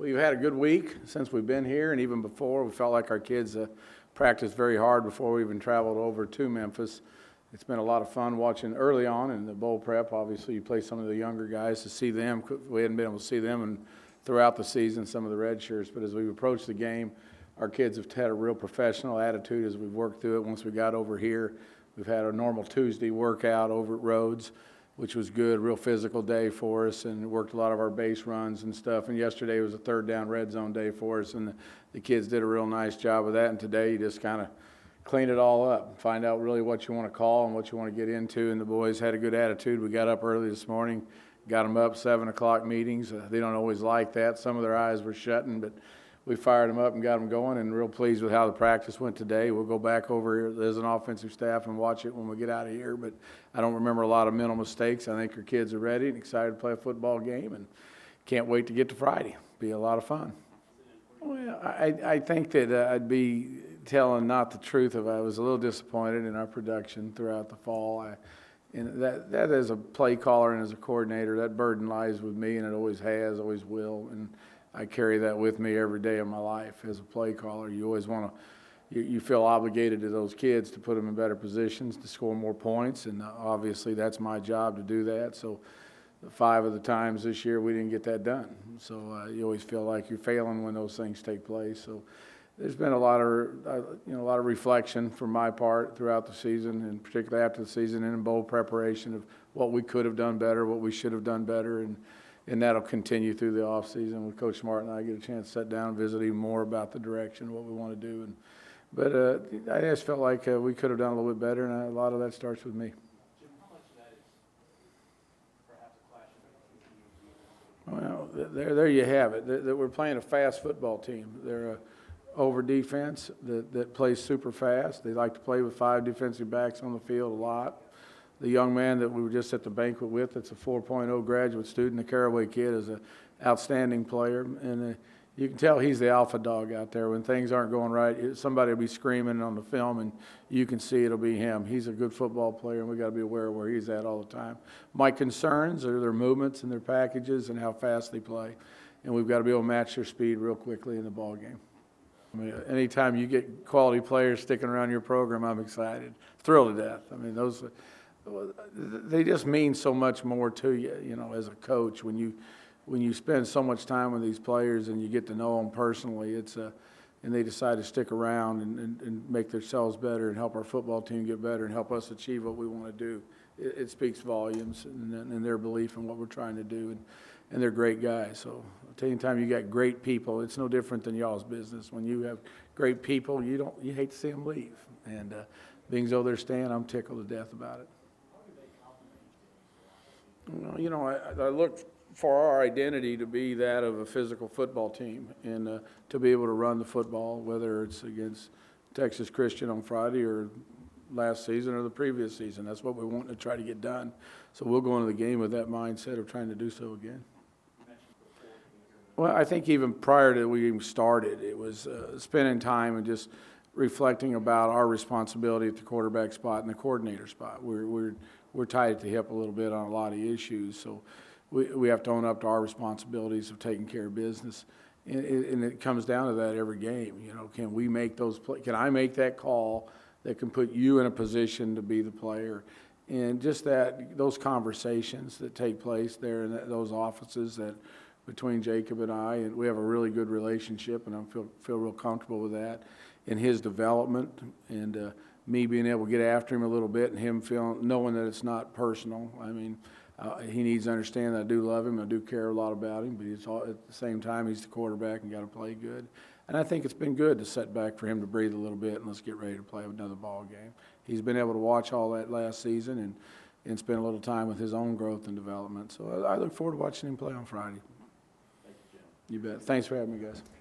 We've had a good week since we've been here, and even before, we felt like our kids practiced very hard before we even traveled over to Memphis. It's been a lot of fun watching early on in the bowl prep. Obviously, you play some of the younger guys to see them. We hadn't been able to see them throughout the season, some of the red shirts. But as we approached the game, our kids have had a real professional attitude as we've worked through it. Once we got over here, we've had a normal Tuesday workout over at Rhodes, which was good, real physical day for us, and worked a lot of our base runs and stuff. And yesterday was a third down red zone day for us, and the kids did a real nice job of that. And today you just kind of clean it all up, find out really what you want to call and what you want to get into. And the boys had a good attitude. We got up early this morning, got them up, 7 o'clock meetings. They don't always like that. Some of their eyes were shutting, but we fired them up and got them going, and real pleased with how the practice went today. We'll go back over here as an offensive staff and watch it when we get out of here, but I don't remember a lot of mental mistakes. I think our kids are ready and excited to play a football game, and can't wait to get to Friday. Be a lot of fun. Well, I think that I'd be telling not the truth if I was a little disappointed in our production throughout the fall. And that as a play caller and as a coordinator, that burden lies with me, and it always has, always will. And I carry that with me every day of my life as a play caller. You always want to, you feel obligated to those kids to put them in better positions to score more points, and obviously that's my job to do that. So 5 of the times this year we didn't get that done. So you always feel like you're failing when those things take place. So there's been a lot of reflection from my part throughout the season, and particularly after the season, and in bowl preparation of what we could have done better, what we should have done better, and that'll continue through the off season. With Coach Smart and I get a chance to sit down and visit even more about the direction, what we want to do. But I just felt like we could have done a little bit better, and a lot of that starts with me. Jim, how much of that is perhaps a clash of Well, there you have it. That we're playing a fast football team. They're a over defense that plays super fast. They like to play with 5 defensive backs on the field a lot. The young man that we were just at the banquet with, that's a 4.0 graduate student, the Caraway kid, is an outstanding player. And you can tell he's the alpha dog out there. When things aren't going right, somebody will be screaming on the film, and you can see it'll be him. He's a good football player, and we've got to be aware of where he's at all the time. My concerns are their movements and their packages and how fast they play. And we've got to be able to match their speed real quickly in the ball game. I mean, anytime you get quality players sticking around your program, I'm excited, thrilled to death. I mean, they just mean so much more to you, you know, as a coach. When you spend so much time with these players and you get to know them personally, and they decide to stick around and make themselves better and help our football team get better and help us achieve what we want to do. It speaks volumes and their belief in what we're trying to do, and they're great guys. So I'll tell you, anytime you got great people, it's no different than y'all's business. When you have great people, you hate to see them leave. And being as though they're staying, I'm tickled to death about it. Well, you know, I look for our identity to be that of a physical football team, and to be able to run the football, whether it's against Texas Christian on Friday or last season or the previous season. That's what we want to try to get done. So we'll go into the game with that mindset of trying to do so again. Well, I think even prior to we even started, it was spending time and just reflecting about our responsibility at the quarterback spot and the coordinator spot. We're tied at the hip a little bit on a lot of issues, so we have to own up to our responsibilities of taking care of business. And it comes down to that every game. You know, can we make those can I make that call that can put you in a position to be the player? And just those conversations that take place there in those offices that between Jacob and I, and we have a really good relationship, and I feel real comfortable with that, in his development, and me being able to get after him a little bit, and him knowing that it's not personal. I mean, he needs to understand that I do love him, I do care a lot about him, but at the same time, he's the quarterback and got to play good. And I think it's been good to set back for him to breathe a little bit and let's get ready to play another ball game. He's been able to watch all that last season and spend a little time with his own growth and development. So I look forward to watching him play on Friday. Thank you, Jim. You bet. Thanks for having me, guys.